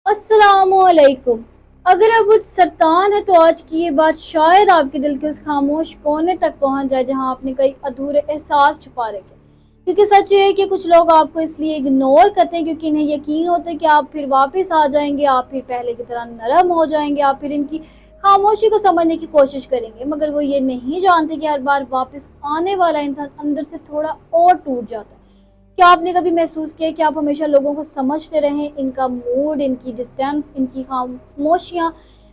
अस्सलामुअलैकुम। अगर आप कुछ सरतान है तो आज की ये बात शायद आपके दिल के उस खामोश कोने तक पहुंच जाए जहां आपने कई अधूरे एहसास छुपा रखे। क्योंकि सच ये है कि कुछ लोग आपको इसलिए इग्नोर करते हैं क्योंकि इन्हें यकीन होता है कि आप फिर वापस आ जाएंगे, आप फिर पहले की तरह नरम हो जाएंगे, आप फिर इनकी खामोशी को समझने की कोशिश करेंगे। मगर वो ये नहीं जानते कि हर बार वापस आने वाला इंसान अंदर से थोड़ा और टूट जाता है। क्या आपने कभी महसूस किया कि आप हमेशा लोगों को समझते रहें, इनका मूड, इनकी डिस्टेंस, इनकी खामोशियाँ,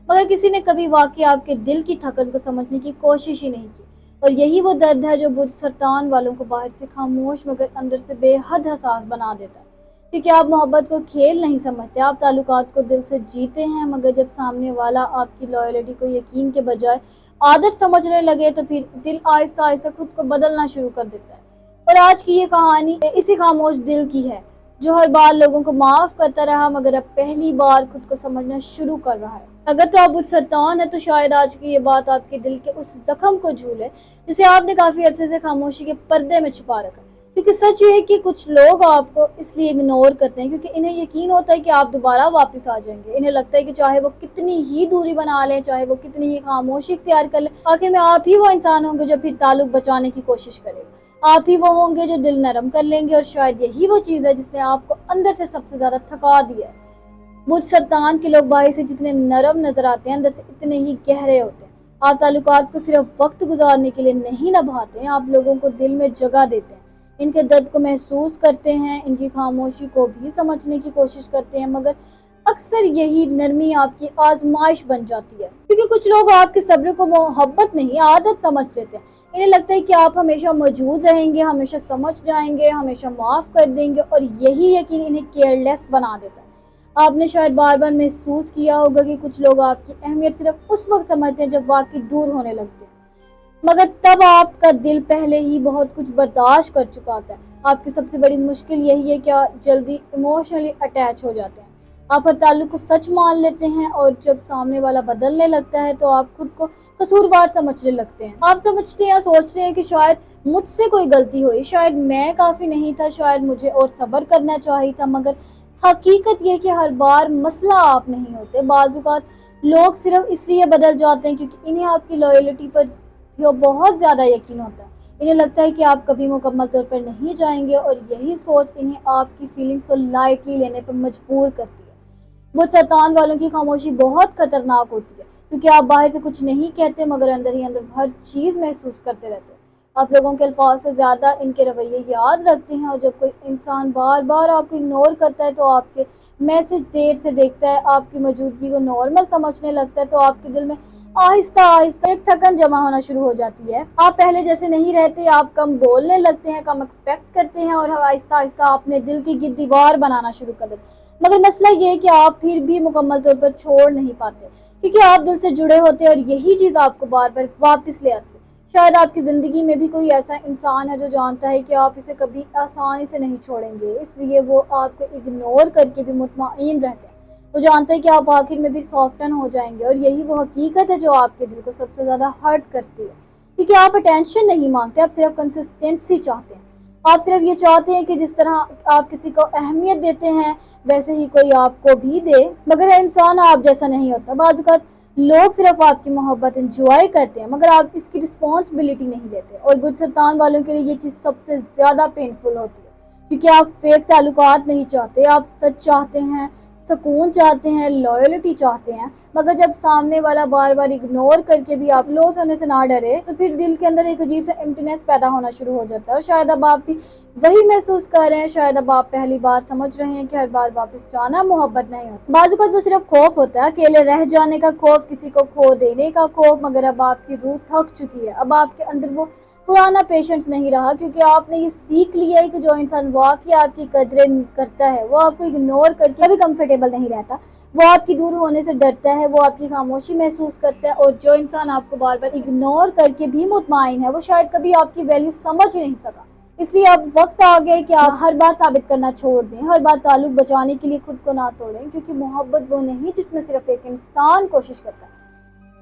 मगर किसी ने कभी वाकई आपके दिल की थकन को समझने की कोशिश ही नहीं की? और यही वो दर्द है जो बुझ सरतान वालों को बाहर से खामोश मगर अंदर से बेहद हसास बना देता है। क्योंकि आप मोहब्बत को खेल नहीं समझते, आप ताल्लुकात को दिल से जीते हैं, मगर जब सामने वाला आपकी लॉयल्टी को यकीन के बजाय आदत समझने लगे तो फिर दिल आहिस्ता आहिस्ता खुद को बदलना शुरू कर देता है। और आज की ये कहानी इसी खामोश दिल की है जो हर बार लोगों को माफ करता रहा मगर अब पहली बार खुद को समझना शुरू कर रहा है। अगर तो आप सरतान है तो शायद आज की ये बात आपके दिल के उस जख्म को झूले जिसे आपने काफी अरसे से खामोशी के पर्दे में छुपा रखा है। क्योंकि सच ये है कि कुछ लोग आपको इसलिए इग्नोर करते हैं क्योंकि इन्हें यकीन होता है कि आप दोबारा वापस आ जाएंगे। इन्हें लगता है कि चाहे वो कितनी ही दूरी बना लें, चाहे वो कितनी ही खामोशी इख्तियार कर लें, आखिर में आप ही वो इंसान होंगे जो फिर ताल्लुक बचाने की कोशिश करेगा। आप ही वो होंगे जो दिल नरम कर लेंगे। और शायद यही वो चीज़ है जिसने आपको अंदर से सबसे ज़्यादा थका दिया है। मुझ सरतान के लोग बाहर से जितने नरम नजर आते हैं, अंदर से इतने ही गहरे होते हैं। आप ताल्लुकात को सिर्फ वक्त गुजारने के लिए नहीं निभाते हैं, आप लोगों को दिल में जगह देते हैं, इनके दर्द को महसूस करते हैं, इनकी खामोशी को भी समझने की कोशिश करते हैं। मगर अक्सर यही नरमी आपकी आजमाइश बन जाती है क्योंकि कुछ लोग आपके सब्र को मोहब्बत नहीं आदत समझ लेते हैं। इन्हें लगता है कि आप हमेशा मौजूद रहेंगे, हमेशा समझ जाएंगे, हमेशा माफ कर देंगे, और यही यकीन इन्हें केयरलेस बना देता है। आपने शायद बार बार महसूस किया होगा कि कुछ लोग आपकी अहमियत सिर्फ उस वक्त समझते हैं जब वाकई दूर होने लगते हैं, मगर तब आपका दिल पहले ही बहुत कुछ बर्दाश्त कर चुका होता है। आपकी सबसे बड़ी मुश्किल यही है कि आप जल्दी इमोशनली अटैच हो जाते हैं। आप हर ताल्लुक को सच मान लेते हैं और जब सामने वाला बदलने लगता है तो आप खुद को कसूरवार समझने लगते हैं। आप समझते हैं, सोचते हैं कि शायद मुझसे कोई गलती हुई, शायद मैं काफ़ी नहीं था, शायद मुझे और सब्र करना चाहिए था। मगर हकीकत यह है कि हर बार मसला आप नहीं होते। बाज़ लोग सिर्फ इसलिए बदल जाते हैं क्योंकि इन्हें आपकी लॉयल्टी पर बहुत ज़्यादा यकीन होता है। इन्हें लगता है कि आप कभी मुकम्मल तौर पर नहीं जाएंगे, और यही सोच इन्हें आपकी फीलिंग्स को लाइटली लेने पर मजबूर करती है। वो शैतान वालों की खामोशी बहुत खतरनाक होती है क्योंकि आप बाहर से कुछ नहीं कहते मगर अंदर ही अंदर हर चीज़ महसूस करते रहते हैं। आप लोगों के अल्फाज से ज़्यादा इनके रवैये याद रखते हैं, और जब कोई इंसान बार बार आपको इग्नोर करता है तो आपके मैसेज देर से देखता है, आपकी मौजूदगी को नॉर्मल समझने लगता है, तो आपके दिल में आहिस्ता आहिस्ता एक थकन जमा होना शुरू हो जाती है। आप पहले जैसे नहीं रहते, आप कम बोलने लगते हैं, कम एक्सपेक्ट करते हैं, और आहिस्ता आहिस्ता अपने दिल की दीवार बनाना शुरू कर देते हैं। मगर मसला ये है कि आप फिर भी मुकम्मल तौर पर छोड़ नहीं पाते क्योंकि आप दिल से जुड़े होते हैं, और यही चीज़ आपको बार बार वापस ले आती है। शायद आपकी ज़िंदगी में भी कोई ऐसा इंसान है जो जानता है कि आप इसे कभी आसानी से नहीं छोड़ेंगे, इसलिए वो आपको इग्नोर करके भी मुतमईन रहते हैं। वो जानता है कि आप आखिर में भी सॉफ्टन हो जाएंगे, और यही वो हकीकत है जो आपके दिल को सबसे ज़्यादा हर्ट करती है। क्योंकि आप अटेंशन नहीं मांगते, आप सिर्फ कंसिस्टेंसी चाहते हैं। आप सिर्फ ये चाहते हैं कि जिस तरह आप किसी को अहमियत देते हैं वैसे ही कोई आपको भी दे, मगर इंसान आप जैसा नहीं होता। बाज़ लोग सिर्फ आपकी मोहब्बत एंजॉय करते हैं मगर आप इसकी रिस्पॉन्सिबिलिटी नहीं लेते, और बुद्ध शैतान वालों के लिए ये चीज़ सबसे ज़्यादा पेनफुल होती है क्योंकि आप फेक ताल्लुकात नहीं चाहते, आप सच चाहते हैं, सुकून चाहते हैं, लॉयल्टी चाहते हैं। मगर जब सामने वाला बार बार इग्नोर करके भी आप लॉस होने से ना डरे तो फिर दिल के अंदर एक अजीब सा एम्प्टीनेस पैदा होना शुरू हो जाता है। और शायद अब आप भी वही महसूस कर रहे हैं, शायद अब आप पहली बार समझ रहे हैं कि हर बार वापस जाना मोहब्बत नहीं होता। बाजू का तो सिर्फ खौफ होता है, अकेले रह जाने का खौफ, किसी को खो देने का खौफ। मगर अब आपकी रूह थक चुकी है, अब आपके अंदर वो पुराना पेशेंस नहीं रहा क्योंकि आपने ये सीख लिया है कि जो इंसान वाकई आपकी कदरें करता है वो आपको इग्नोर करके भी कंफर्टेबल नहीं रहता, वो आपकी दूर होने से डरता है, वो आपकी खामोशी महसूस करता है। और जो इंसान आपको बार बार इग्नोर करके भी मुतमाइन है वो शायद कभी आपकी वैल्यू समझ ही नहीं सका। इसलिए अब वक्त आ गया कि आप हर बार साबित करना छोड़ दें, हर बार ताल्लुक बचाने के लिए खुद को ना तोड़ें, क्योंकि मोहब्बत वो नहीं जिसमें सिर्फ एक इंसान कोशिश करता है।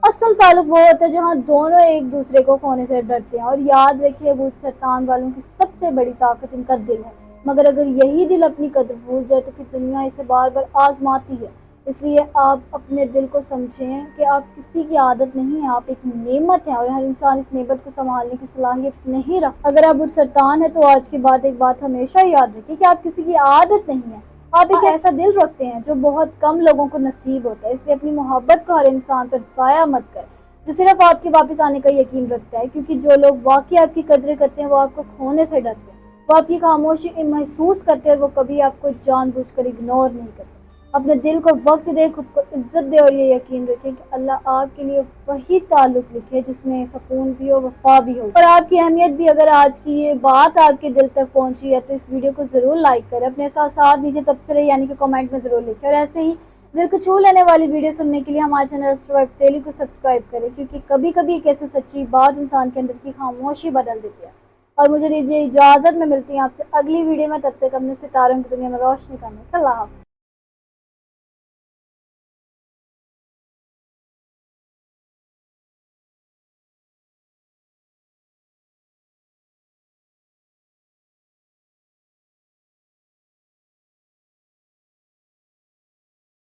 असल ताल्लुक वो होता है जहाँ दोनों एक दूसरे को खोने से डरते हैं। और याद रखिए, वो शैतान वालों की सबसे बड़ी ताकत इनका दिल है, मगर अगर यही दिल अपनी कदर भूल जाए तो फिर दुनिया इसे बार बार आजमाती है। اس لیے آپ اپنے دل کو سمجھیں کہ آپ کسی کی عادت نہیں ہیں، آپ ایک نعمت ہیں اور ہر انسان اس نعمت کو سنبھالنے کی صلاحیت نہیں رکھتا۔ اگر آپ بت سرطان ہیں تو آج کے بعد ایک بات ہمیشہ یاد رکھیں کہ آپ کسی کی عادت نہیں ہیں، آپ ایک ایسا دل رکھتے ہیں جو بہت کم لوگوں کو نصیب ہوتا ہے۔ اس لیے اپنی محبت کو ہر انسان پر ضائع مت کریں جو صرف آپ کے واپس آنے کا یقین رکھتا ہے، کیونکہ جو لوگ واقعی آپ کی قدریں کرتے ہیں وہ آپ کو کھونے سے ڈرتے ہیں، وہ آپ کی خاموشی محسوس کرتے ہیں اور وہ کبھی آپ کو جان بوجھ کر اگنور نہیں کرتے۔ اپنے دل کو وقت دے، خود کو عزت دے اور یہ یقین رکھیں کہ اللہ آپ کے لیے وہی تعلق لکھے جس میں سکون بھی ہو، وفا بھی ہو اور آپ کی اہمیت بھی۔ اگر آج کی یہ بات آپ کے دل تک پہنچی ہے تو اس ویڈیو کو ضرور لائک کریں، اپنے ساتھ نیچے تبصرے یعنی کہ کمنٹ میں ضرور لکھیں، اور ایسے ہی دل کو چھو لینے والی ویڈیو سننے کے لیے ہمارے چینل ایسٹرو وائبس ڈیلی کو سبسکرائب کریں، کیونکہ کبھی کبھی ایک ایسی سچی بات انسان کے اندر کی خاموشی بدل دیتی ہے۔ اور مجھے دیجیے اجازت، میں ملتی ہوں آپ سے اگلی ویڈیو میں، تب تک اپنے ستاروں کی دنیا میں روشنی کرنے کا اللہ حافظ۔